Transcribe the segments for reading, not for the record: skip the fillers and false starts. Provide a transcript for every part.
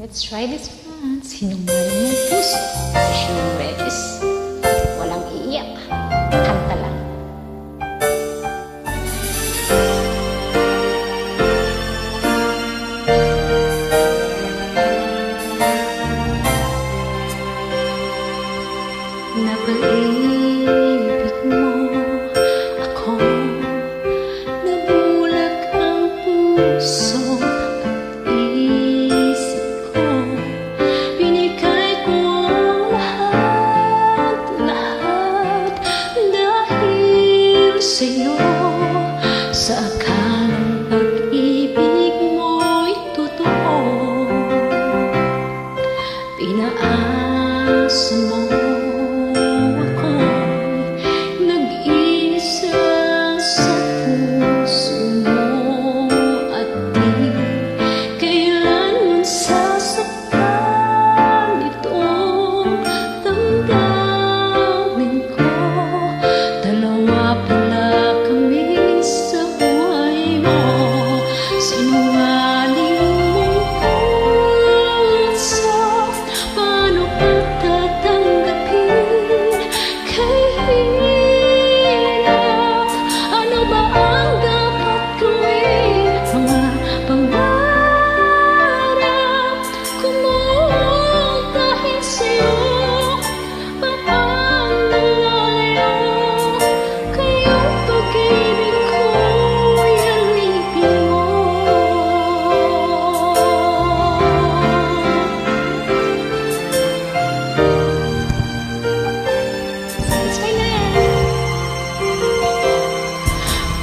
Let's try this one. Sinungaling ng puso. Siyempre, walang iiyak. Kanta lang. Napaibig mo ako, nabulag ang puso at isip ko, binigay ko lahat dahil sa'yo, sa akalang pag-ibig mo'y totoo. Pinaasa mo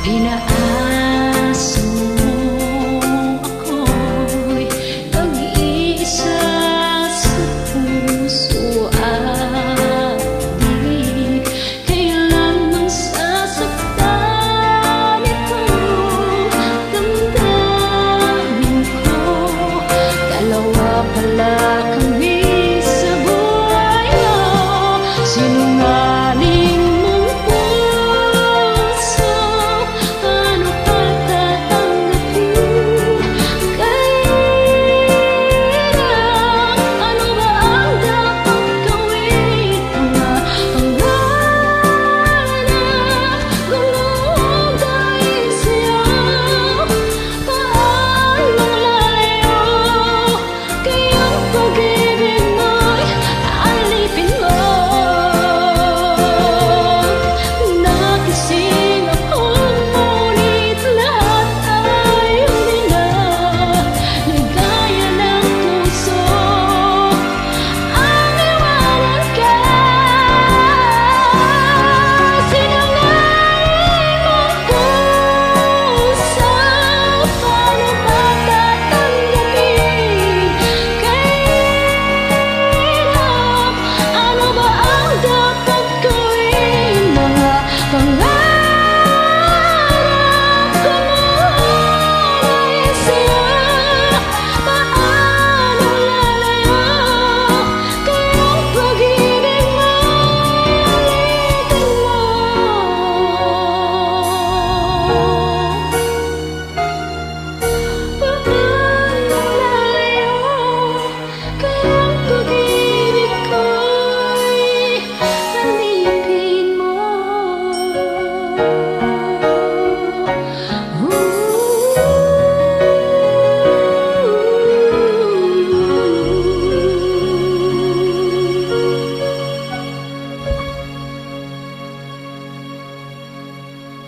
pinaasa mo ako'y nag-iisa sa puso at di kailanman sasaktan itong damdamin ko. Dalawa pala kami sa buhay mo, sinungaling mong puso.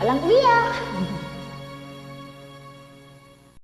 Walang iiyak.